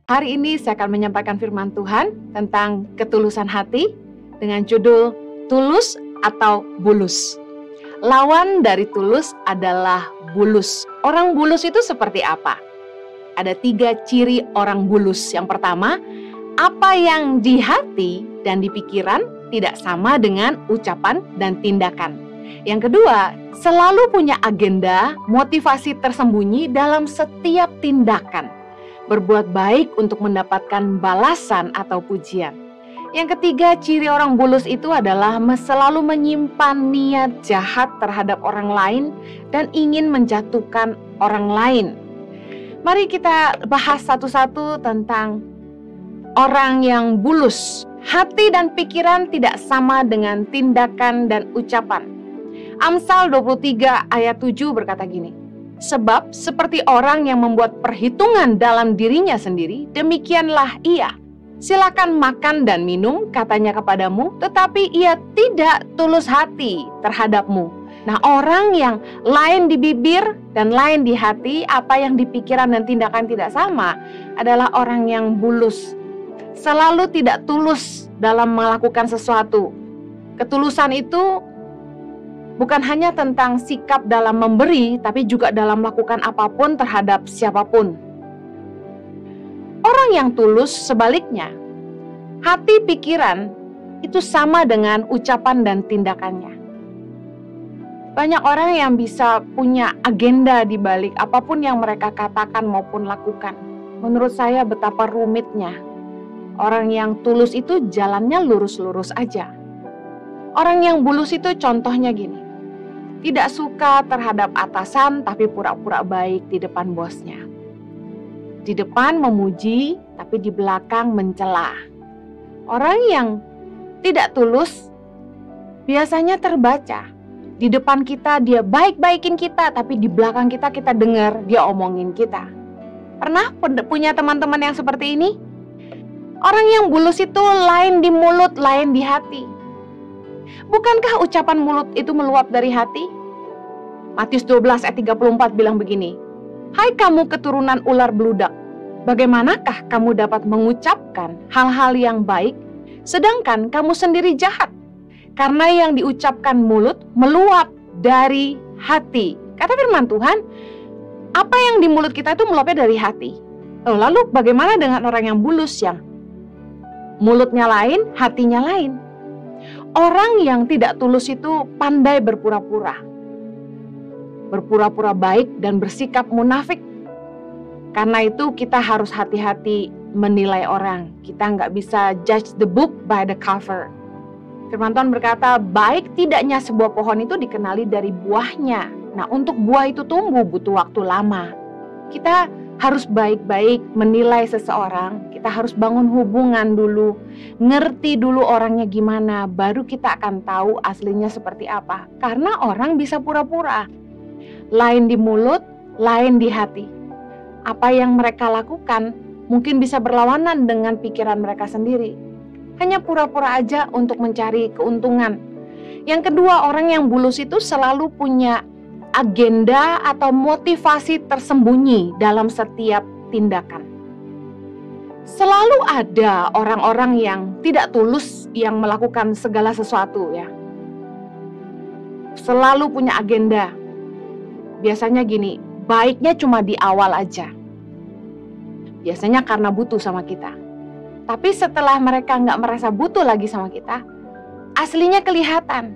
Hari ini saya akan menyampaikan firman Tuhan tentang ketulusan hati dengan judul tulus atau bulus. Lawan dari tulus adalah bulus. Orang bulus itu seperti apa? Ada 3 ciri orang bulus. Yang pertama, apa yang di hati dan di pikiran tidak sama dengan ucapan dan tindakan. Yang kedua, selalu punya agenda, motivasi tersembunyi dalam setiap tindakan. Berbuat baik untuk mendapatkan balasan atau pujian. Yang ketiga, ciri orang bulus itu adalah selalu menyimpan niat jahat terhadap orang lain dan ingin menjatuhkan orang lain. Mari kita bahas satu-satu tentang orang yang bulus. Hati dan pikiran tidak sama dengan tindakan dan ucapan. Amsal 23 ayat 7 berkata gini, sebab seperti orang yang membuat perhitungan dalam dirinya sendiri, demikianlah ia. Silakan makan dan minum, katanya kepadamu, tetapi ia tidak tulus hati terhadapmu. Nah, orang yang lain di bibir dan lain di hati, apa yang di pikiran dan tindakan tidak sama, adalah orang yang bulus. Selalu tidak tulus dalam melakukan sesuatu. Ketulusan itu bukan hanya tentang sikap dalam memberi, tapi juga dalam melakukan apapun terhadap siapapun. Orang yang tulus sebaliknya, hati pikiran itu sama dengan ucapan dan tindakannya. Banyak orang yang bisa punya agenda di balik apapun yang mereka katakan maupun lakukan. Menurut saya betapa rumitnya. Orang yang tulus itu jalannya lurus-lurus aja. Orang yang bulus itu contohnya gini. Tidak suka terhadap atasan tapi pura-pura baik di depan bosnya. Di depan memuji tapi di belakang mencela. Orang yang tidak tulus biasanya terbaca. Di depan kita dia baik-baikin kita tapi di belakang kita dengar dia omongin kita. Pernah punya teman-teman yang seperti ini? Orang yang bulus itu lain di mulut, lain di hati. Bukankah ucapan mulut itu meluap dari hati? Matius 12 ayat 34 bilang begini, hai kamu keturunan ular beludak, bagaimanakah kamu dapat mengucapkan hal-hal yang baik, sedangkan kamu sendiri jahat? Karena yang diucapkan mulut meluap dari hati. Kata firman Tuhan, apa yang di mulut kita itu meluapnya dari hati. Lalu bagaimana dengan orang yang bulus yang mulutnya lain, hatinya lain? Orang yang tidak tulus itu pandai berpura-pura. Berpura-pura baik dan bersikap munafik. Karena itu kita harus hati-hati menilai orang. Kita nggak bisa judge the book by the cover. Firman Tuhan berkata, baik tidaknya sebuah pohon itu dikenali dari buahnya. Nah, untuk buah itu tumbuh butuh waktu lama. Kita harus baik-baik menilai seseorang. Kita harus bangun hubungan dulu. Ngerti dulu orangnya gimana. Baru kita akan tahu aslinya seperti apa. Karena orang bisa pura-pura. Lain di mulut, lain di hati. Apa yang mereka lakukan mungkin bisa berlawanan dengan pikiran mereka sendiri. Hanya pura-pura aja untuk mencari keuntungan. Yang kedua, orang yang bulus itu selalu punya agenda atau motivasi tersembunyi dalam setiap tindakan. Selalu ada orang-orang yang tidak tulus yang melakukan segala sesuatu ya. Selalu punya agenda. Biasanya gini, baiknya cuma di awal aja. Biasanya karena butuh sama kita. Tapi setelah mereka nggak merasa butuh lagi sama kita, aslinya kelihatan.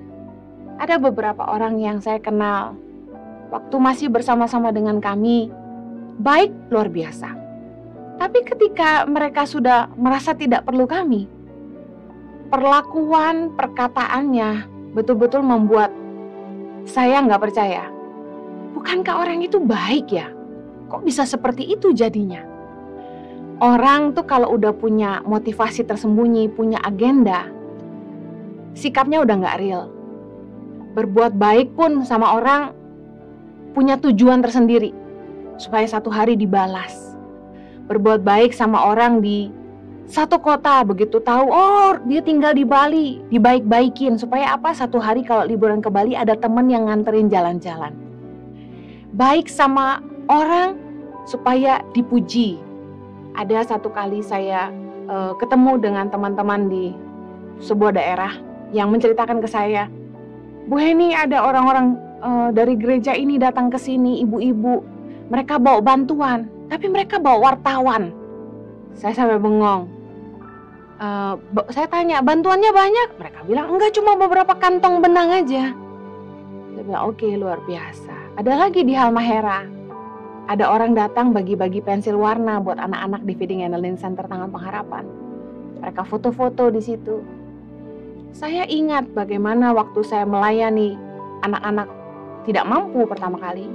Ada beberapa orang yang saya kenal, waktu masih bersama-sama dengan kami, baik luar biasa. Tapi ketika mereka sudah merasa tidak perlu kami, perlakuan, perkataannya betul-betul membuat saya nggak percaya. Bukankah orang itu baik ya? Kok bisa seperti itu jadinya? Orang tuh kalau udah punya motivasi tersembunyi, punya agenda, sikapnya udah nggak real. Berbuat baik pun sama orang punya tujuan tersendiri, supaya satu hari dibalas. Berbuat baik sama orang di satu kota, begitu tahu, oh dia tinggal di Bali, dibaik-baikin. Supaya apa? Satu hari kalau liburan ke Bali ada teman yang nganterin jalan-jalan. Baik sama orang supaya dipuji. Ada satu kali saya ketemu dengan teman-teman di sebuah daerah yang menceritakan ke saya, Bu Heni, ada orang-orang dari gereja ini datang ke sini, ibu-ibu. Mereka bawa bantuan, tapi mereka bawa wartawan. Saya sampai bengong. Saya tanya, bantuannya banyak? Mereka bilang, enggak, cuma beberapa kantong benang aja. Saya bilang, oke, luar biasa. Ada lagi di Halmahera. Ada orang datang bagi-bagi pensil warna buat anak-anak di Feeding and Learning Center Tangan Pengharapan. Mereka foto-foto di situ. Saya ingat bagaimana waktu saya melayani anak-anak tidak mampu pertama kali.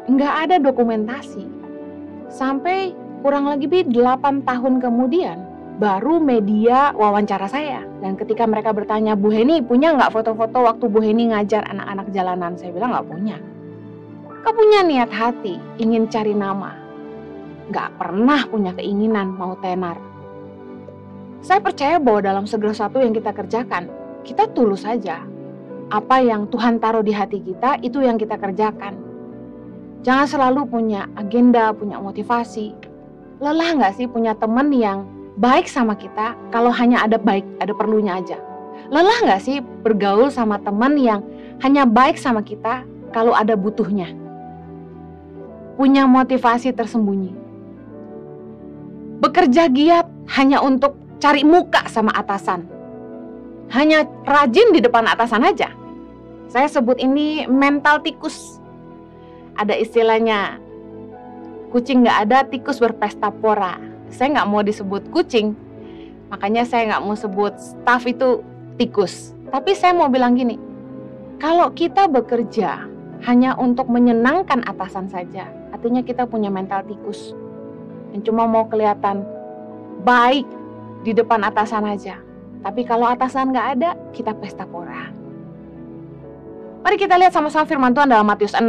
Enggak ada dokumentasi. Sampai kurang lebih 8 tahun kemudian, baru media wawancara saya. Dan ketika mereka bertanya, Bu Heni punya nggak foto-foto waktu Bu Heni ngajar anak-anak jalanan? Saya bilang nggak punya. Kau punya niat hati, ingin cari nama. Nggak pernah punya keinginan mau tenar. Saya percaya bahwa dalam segala sesuatu yang kita kerjakan, kita tulus saja. Apa yang Tuhan taruh di hati kita, itu yang kita kerjakan. Jangan selalu punya agenda, punya motivasi. Lelah nggak sih punya teman yang baik sama kita kalau hanya ada perlunya aja? Lelah nggak sih bergaul sama teman yang hanya baik sama kita kalau ada butuhnya? Punya motivasi tersembunyi. Bekerja giat hanya untuk cari muka sama atasan. Hanya rajin di depan atasan aja. Saya sebut ini mental tikus. Ada istilahnya, kucing nggak ada, tikus berpesta pora. Saya nggak mau disebut kucing, makanya saya nggak mau sebut staff itu tikus. Tapi saya mau bilang gini, kalau kita bekerja hanya untuk menyenangkan atasan saja, artinya kita punya mental tikus. Yang cuma mau kelihatan baik di depan atasan aja. Tapi kalau atasan nggak ada, kita pesta pora. Mari kita lihat sama-sama firman Tuhan dalam Matius 6.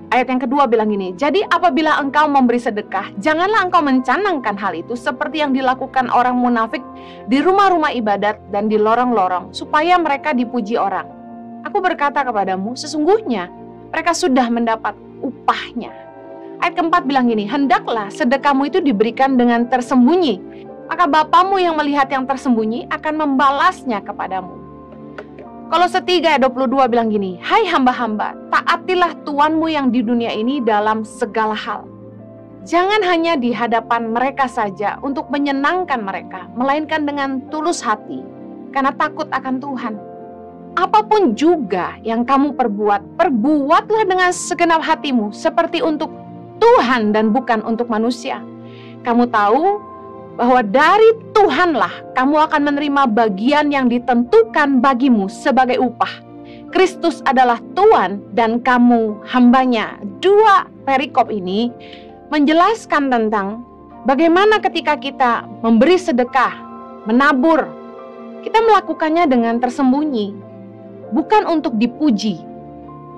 Ayat yang kedua bilang gini, jadi apabila engkau memberi sedekah, janganlah engkau mencanangkan hal itu seperti yang dilakukan orang munafik di rumah-rumah ibadat dan di lorong-lorong, supaya mereka dipuji orang. Aku berkata kepadamu, sesungguhnya mereka sudah mendapat upahnya. Ayat keempat bilang gini, hendaklah sedekahmu itu diberikan dengan tersembunyi, maka Bapamu yang melihat yang tersembunyi akan membalasnya kepadamu. Kolose 3 ayat 22 bilang gini, hai hamba-hamba, taatilah Tuanmu yang di dunia ini dalam segala hal. Jangan hanya di hadapan mereka saja untuk menyenangkan mereka, melainkan dengan tulus hati, karena takut akan Tuhan. Apapun juga yang kamu perbuatlah dengan segenap hatimu, seperti untuk Tuhan dan bukan untuk manusia. Kamu tahu bahwa dari Tuhanlah kamu akan menerima bagian yang ditentukan bagimu sebagai upah. Kristus adalah Tuhan dan kamu hambanya. Dua perikop ini menjelaskan tentang bagaimana ketika kita memberi sedekah, menabur, kita melakukannya dengan tersembunyi, bukan untuk dipuji.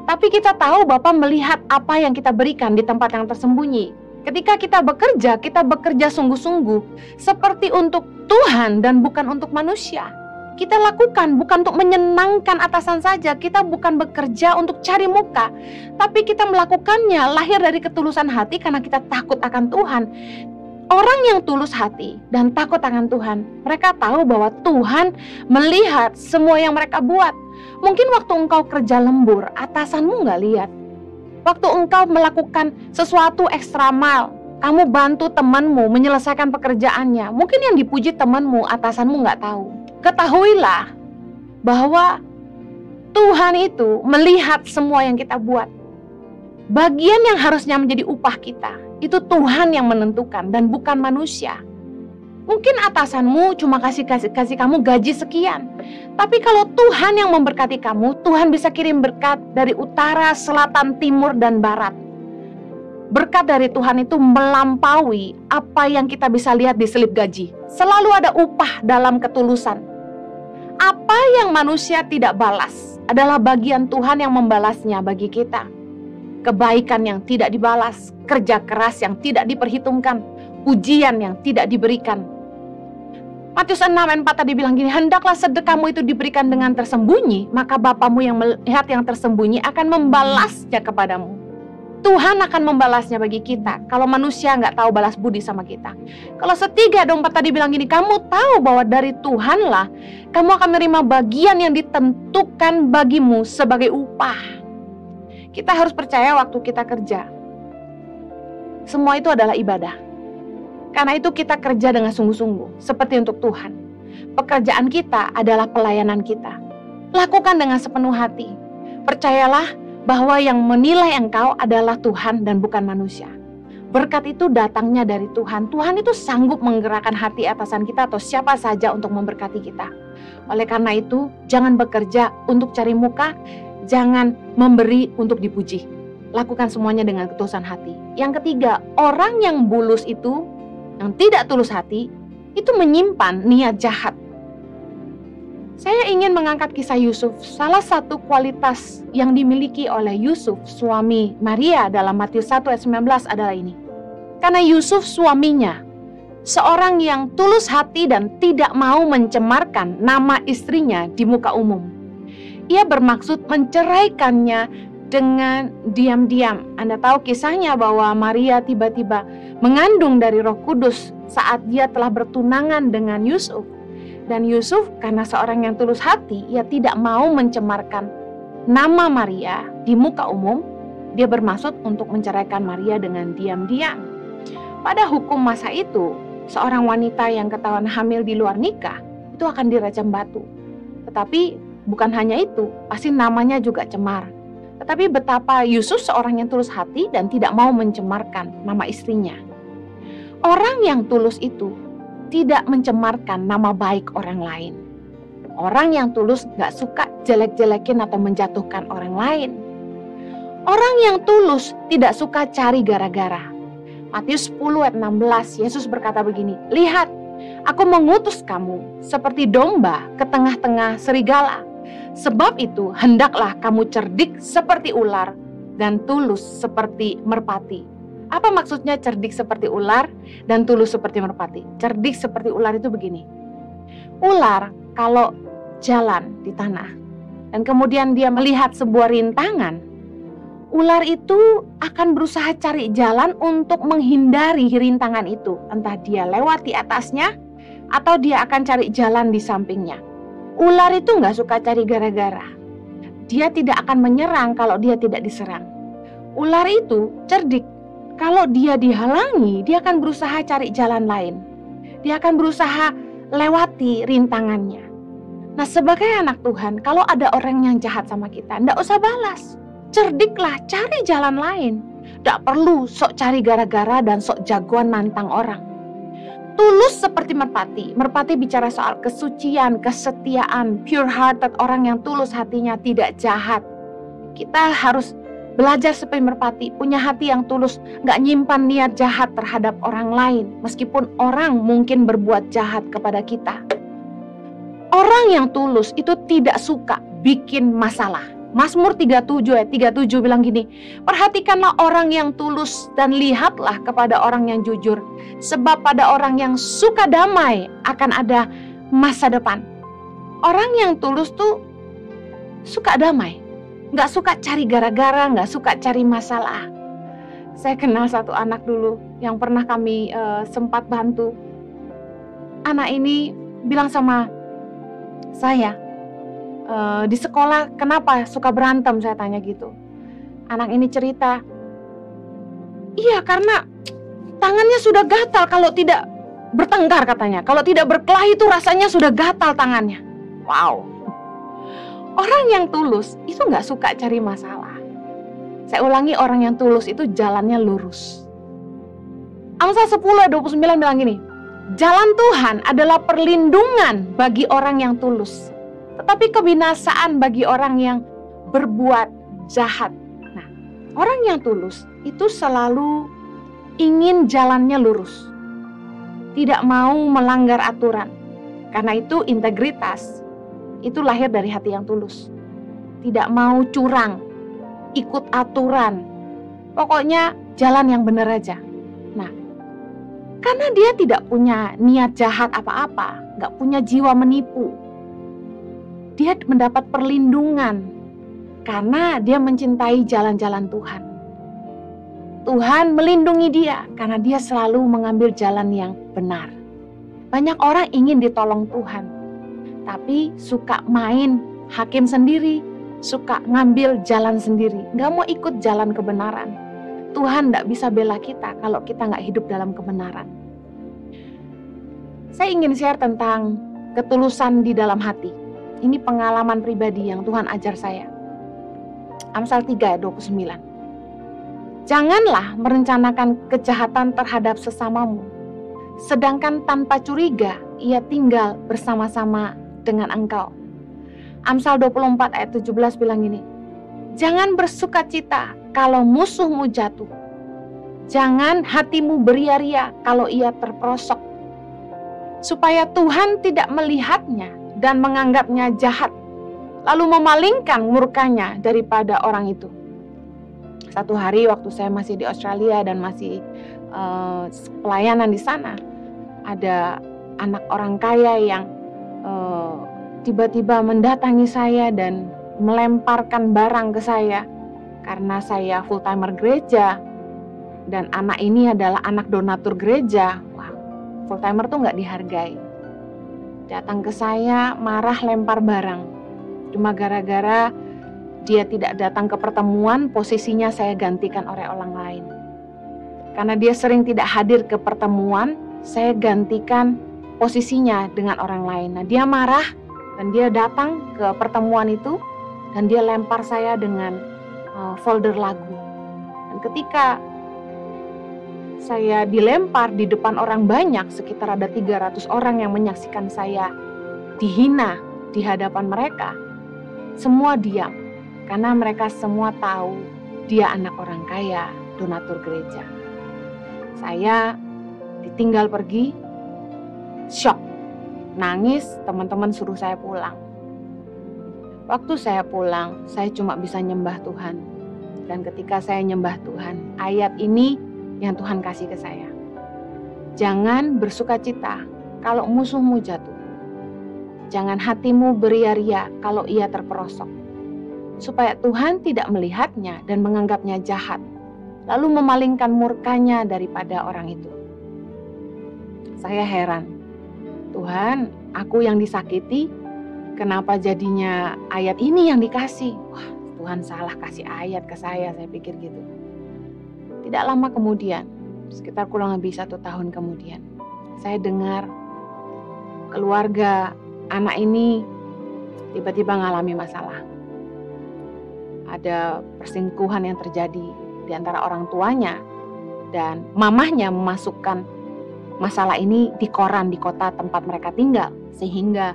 Tapi kita tahu Bapa melihat apa yang kita berikan di tempat yang tersembunyi. Ketika kita bekerja sungguh-sungguh seperti untuk Tuhan dan bukan untuk manusia. Kita lakukan bukan untuk menyenangkan atasan saja, kita bukan bekerja untuk cari muka, tapi kita melakukannya lahir dari ketulusan hati karena kita takut akan Tuhan. Orang yang tulus hati dan takut akan Tuhan, mereka tahu bahwa Tuhan melihat semua yang mereka buat. Mungkin waktu engkau kerja lembur, atasanmu nggak lihat. Waktu engkau melakukan sesuatu ekstra mile, kamu bantu temanmu menyelesaikan pekerjaannya. Mungkin yang dipuji temanmu, atasanmu nggak tahu. Ketahuilah bahwa Tuhan itu melihat semua yang kita buat. Bagian yang harusnya menjadi upah kita, itu Tuhan yang menentukan dan bukan manusia. Mungkin atasanmu cuma kasih kamu gaji sekian. Tapi kalau Tuhan yang memberkati kamu, Tuhan bisa kirim berkat dari utara, selatan, timur, dan barat. Berkat dari Tuhan itu melampaui apa yang kita bisa lihat di selip gaji. Selalu ada upah dalam ketulusan. Apa yang manusia tidak balas adalah bagian Tuhan yang membalasnya bagi kita. Kebaikan yang tidak dibalas, kerja keras yang tidak diperhitungkan, pujian yang tidak diberikan. Matius 6 ayat 4 tadi bilang gini, hendaklah sedekahmu itu diberikan dengan tersembunyi, maka Bapamu yang melihat yang tersembunyi akan membalasnya kepadamu. Tuhan akan membalasnya bagi kita. Kalau manusia nggak tahu balas budi sama kita. Kalau 3:24 tadi bilang gini, kamu tahu bahwa dari Tuhanlah kamu akan menerima bagian yang ditentukan bagimu sebagai upah. Kita harus percaya waktu kita kerja, semua itu adalah ibadah. Karena itu kita kerja dengan sungguh-sungguh, seperti untuk Tuhan. Pekerjaan kita adalah pelayanan kita. Lakukan dengan sepenuh hati. Percayalah bahwa yang menilai engkau adalah Tuhan dan bukan manusia. Berkat itu datangnya dari Tuhan. Tuhan itu sanggup menggerakkan hati atasan kita atau siapa saja untuk memberkati kita. Oleh karena itu, jangan bekerja untuk cari muka, jangan memberi untuk dipuji. Lakukan semuanya dengan ketulusan hati. Yang ketiga, orang yang bulus itu, yang tidak tulus hati, itu menyimpan niat jahat. Saya ingin mengangkat kisah Yusuf. Salah satu kualitas yang dimiliki oleh Yusuf, suami Maria dalam Matius 1 ayat 19 adalah ini. Karena Yusuf suaminya, seorang yang tulus hati dan tidak mau mencemarkan nama istrinya di muka umum. Ia bermaksud menceraikannya dengan diam-diam. Anda tahu kisahnya bahwa Maria tiba-tiba mengandung dari Roh Kudus saat dia telah bertunangan dengan Yusuf. Dan Yusuf karena seorang yang tulus hati, ia tidak mau mencemarkan nama Maria di muka umum. Dia bermaksud untuk menceraikan Maria dengan diam-diam. Pada hukum masa itu, seorang wanita yang ketahuan hamil di luar nikah itu akan dirajam batu. Tetapi bukan hanya itu, pasti namanya juga cemar. Tetapi betapa Yusuf seorang yang tulus hati dan tidak mau mencemarkan nama istrinya. Orang yang tulus itu tidak mencemarkan nama baik orang lain. Orang yang tulus gak suka jelek-jelekin atau menjatuhkan orang lain. Orang yang tulus tidak suka cari gara-gara. Matius 10 ayat 16, Yesus berkata begini, lihat, aku mengutus kamu seperti domba ke tengah-tengah serigala. Sebab itu hendaklah kamu cerdik seperti ular dan tulus seperti merpati. Apa maksudnya cerdik seperti ular dan tulus seperti merpati? Cerdik seperti ular itu begini. Ular kalau jalan di tanah dan kemudian dia melihat sebuah rintangan, ular itu akan berusaha cari jalan untuk menghindari rintangan itu. Entah dia lewat di atasnya atau dia akan cari jalan di sampingnya. Ular itu nggak suka cari gara-gara. Dia tidak akan menyerang kalau dia tidak diserang. Ular itu cerdik. Kalau dia dihalangi, dia akan berusaha cari jalan lain. Dia akan berusaha lewati rintangannya. Nah, sebagai anak Tuhan, kalau ada orang yang jahat sama kita, enggak usah balas. Cerdiklah, cari jalan lain. Enggak perlu sok cari gara-gara dan sok jagoan nantang orang. Tulus seperti merpati. Merpati bicara soal kesucian, kesetiaan, pure hearted, orang yang tulus hatinya, tidak jahat. Kita harus belajar seperti merpati, punya hati yang tulus, gak nyimpan niat jahat terhadap orang lain, meskipun orang mungkin berbuat jahat kepada kita. Orang yang tulus itu tidak suka bikin masalah. Mazmur 37 ayat 37 bilang gini, perhatikanlah orang yang tulus dan lihatlah kepada orang yang jujur, sebab pada orang yang suka damai akan ada masa depan. Orang yang tulus tuh suka damai. Gak suka cari gara-gara, gak suka cari masalah. Saya kenal satu anak dulu yang pernah kami sempat bantu. Anak ini bilang sama saya, di sekolah kenapa suka berantem, saya tanya gitu. Anak ini cerita, iya karena tangannya sudah gatal kalau tidak bertengkar katanya. Kalau tidak berkelahi itu rasanya sudah gatal tangannya. Wow. Orang yang tulus itu gak suka cari masalah. Saya ulangi, orang yang tulus itu jalannya lurus. Amsal 10:29 bilang gini, jalan Tuhan adalah perlindungan bagi orang yang tulus, tetapi kebinasaan bagi orang yang berbuat jahat. Nah, orang yang tulus itu selalu ingin jalannya lurus, tidak mau melanggar aturan. Karena itu integritas itu lahir dari hati yang tulus. Tidak mau curang, ikut aturan. Pokoknya jalan yang benar aja. Nah, karena dia tidak punya niat jahat apa-apa, gak punya jiwa menipu, dia mendapat perlindungan karena dia mencintai jalan-jalan Tuhan. Tuhan melindungi dia karena dia selalu mengambil jalan yang benar. Banyak orang ingin ditolong Tuhan, tapi suka main hakim sendiri, suka ngambil jalan sendiri, gak mau ikut jalan kebenaran. Tuhan gak bisa bela kita kalau kita gak hidup dalam kebenaran. Saya ingin share tentang ketulusan di dalam hati. Ini pengalaman pribadi yang Tuhan ajar saya. Amsal 3 ayat 29. Janganlah merencanakan kejahatan terhadap sesamamu, sedangkan tanpa curiga ia tinggal bersama-sama dengan engkau. Amsal 24 ayat 17 bilang ini, jangan bersukacita kalau musuhmu jatuh. Jangan hatimu beria-ria kalau ia terperosok. Supaya Tuhan tidak melihatnya dan menganggapnya jahat, lalu memalingkan murkanya daripada orang itu. Satu hari waktu saya masih di Australia dan masih pelayanan di sana, ada anak orang kaya yang tiba-tiba mendatangi saya dan melemparkan barang ke saya karena saya full timer gereja dan anak ini adalah anak donatur gereja. Wah, full timer tuh nggak dihargai. Datang ke saya marah lempar barang. Cuma gara-gara dia tidak datang ke pertemuan, posisinya saya gantikan oleh orang lain. Karena dia sering tidak hadir ke pertemuan, saya gantikan posisinya dengan orang lain. Nah, dia marah dan dia datang ke pertemuan itu dan dia lempar saya dengan folder lagu. Dan ketika saya dilempar di depan orang banyak, sekitar ada 300 orang yang menyaksikan saya dihina di hadapan mereka, semua diam karena mereka semua tahu dia anak orang kaya, donatur gereja. Saya ditinggal pergi, shock, nangis, teman-teman suruh saya pulang. Waktu saya pulang, saya cuma bisa nyembah Tuhan. Dan ketika saya nyembah Tuhan, ayat ini yang Tuhan kasih ke saya. Jangan bersukacita kalau musuhmu jatuh. Jangan hatimu beria-ria kalau ia terperosok, supaya Tuhan tidak melihatnya dan menganggapnya jahat, lalu memalingkan murkanya daripada orang itu. Saya heran, Tuhan, aku yang disakiti, kenapa jadinya ayat ini yang dikasih? Wah, Tuhan salah kasih ayat ke saya pikir gitu. Tidak lama kemudian, sekitar kurang lebih 1 tahun kemudian, saya dengar keluarga anak ini tiba-tiba mengalami masalah. Ada perselingkuhan yang terjadi di antara orang tuanya dan mamahnya memasukkan masalah ini di koran di kota tempat mereka tinggal, sehingga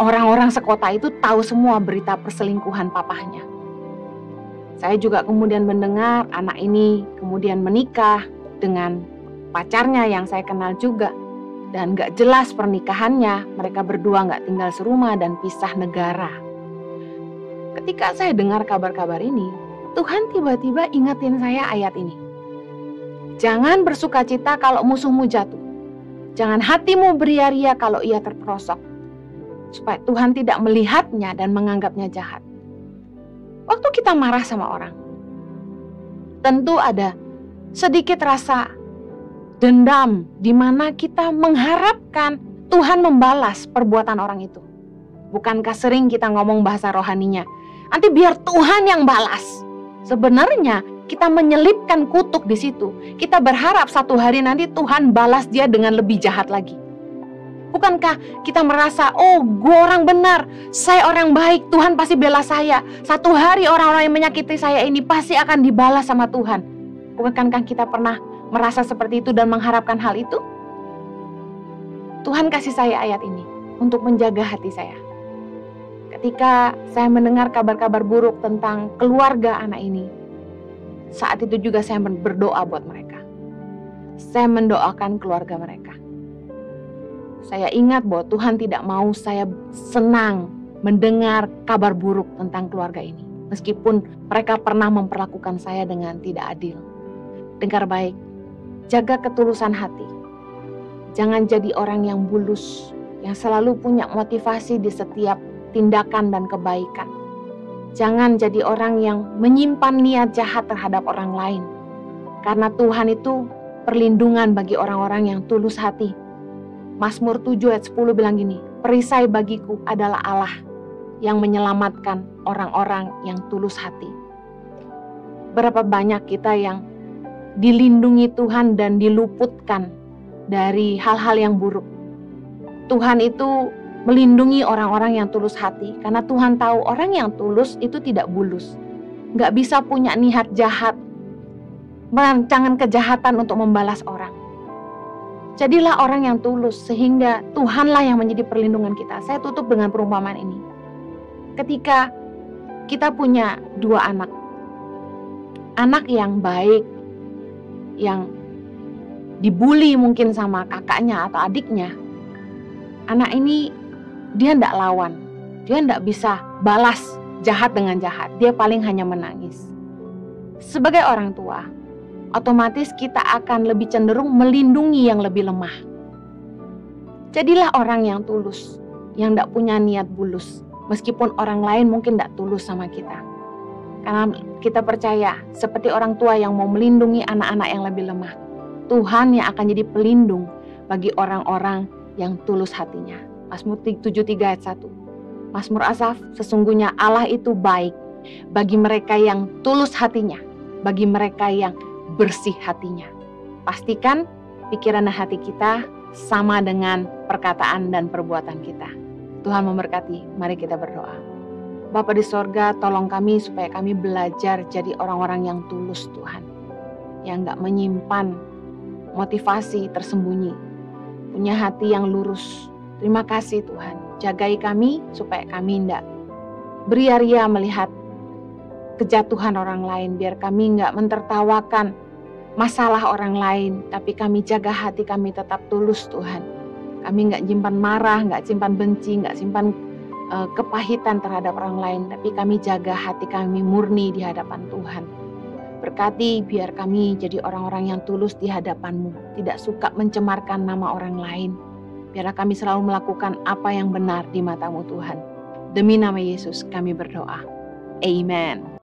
orang-orang sekota itu tahu semua berita perselingkuhan papahnya. Saya juga kemudian mendengar anak ini kemudian menikah dengan pacarnya yang saya kenal juga. Dan gak jelas pernikahannya, mereka berdua gak tinggal serumah dan pisah negara. Ketika saya dengar kabar-kabar ini, Tuhan tiba-tiba ingetin saya ayat ini. Jangan bersukacita kalau musuhmu jatuh. Jangan hatimu beria-ria kalau ia terperosok. Supaya Tuhan tidak melihatnya dan menganggapnya jahat. Waktu kita marah sama orang, tentu ada sedikit rasa dendam, di mana kita mengharapkan Tuhan membalas perbuatan orang itu. Bukankah sering kita ngomong bahasa rohaninya, nanti biar Tuhan yang balas. Sebenarnya kita menyelipkan kutuk di situ. Kita berharap satu hari nanti Tuhan balas dia dengan lebih jahat lagi. Bukankah kita merasa, oh gue orang benar, saya orang baik, Tuhan pasti bela saya. Satu hari orang-orang yang menyakiti saya ini pasti akan dibalas sama Tuhan. Bukankah kita pernah merasa seperti itu dan mengharapkan hal itu? Tuhan kasih saya ayat ini untuk menjaga hati saya. Ketika saya mendengar kabar-kabar buruk tentang keluarga anak ini, saat itu juga saya berdoa buat mereka. Saya mendoakan keluarga mereka. Saya ingat bahwa Tuhan tidak mau saya senang mendengar kabar buruk tentang keluarga ini. Meskipun mereka pernah memperlakukan saya dengan tidak adil. Dengar baik. Jaga ketulusan hati. Jangan jadi orang yang bulus, yang selalu punya motivasi di setiap tindakan dan kebaikan. Jangan jadi orang yang menyimpan niat jahat terhadap orang lain. Karena Tuhan itu perlindungan bagi orang-orang yang tulus hati. Mazmur 7 ayat 10 bilang gini, perisai bagiku adalah Allah yang menyelamatkan orang-orang yang tulus hati. Berapa banyak kita yang dilindungi Tuhan dan diluputkan dari hal-hal yang buruk. Tuhan itu melindungi orang-orang yang tulus hati, karena Tuhan tahu orang yang tulus itu tidak bulus. Gak bisa punya niat jahat, merancangan kejahatan untuk membalas orang. Jadilah orang yang tulus, sehingga Tuhanlah yang menjadi perlindungan kita. Saya tutup dengan perumpamaan ini. Ketika kita punya dua anak, anak yang baik, yang dibully mungkin sama kakaknya atau adiknya, anak ini dia tidak lawan, dia tidak bisa balas jahat dengan jahat, dia paling hanya menangis. Sebagai orang tua, otomatis kita akan lebih cenderung melindungi yang lebih lemah. Jadilah orang yang tulus, yang tidak punya niat bulus, meskipun orang lain mungkin tidak tulus sama kita. Karena kita percaya, seperti orang tua yang mau melindungi anak-anak yang lebih lemah, Tuhan yang akan jadi pelindung bagi orang-orang yang tulus hatinya. Mazmur 73 ayat 1. Mazmur Asaf, sesungguhnya Allah itu baik bagi mereka yang tulus hatinya, bagi mereka yang bersih hatinya. Pastikan pikiran dan hati kita sama dengan perkataan dan perbuatan kita. Tuhan memberkati, mari kita berdoa. Bapa di sorga, tolong kami supaya kami belajar jadi orang-orang yang tulus Tuhan. Yang gak menyimpan motivasi tersembunyi, punya hati yang lurus. Terima kasih Tuhan, jagai kami supaya kami tidak beria-ria melihat kejatuhan orang lain, biar kami tidak mentertawakan masalah orang lain, tapi kami jaga hati kami tetap tulus Tuhan. Kami nggak simpan marah, nggak simpan benci, nggak simpan kepahitan terhadap orang lain, tapi kami jaga hati kami murni di hadapan Tuhan. Berkati biar kami jadi orang-orang yang tulus di hadapan-Mu, tidak suka mencemarkan nama orang lain. Biarlah kami selalu melakukan apa yang benar di mata-Mu Tuhan. Demi nama Yesus kami berdoa. Amen.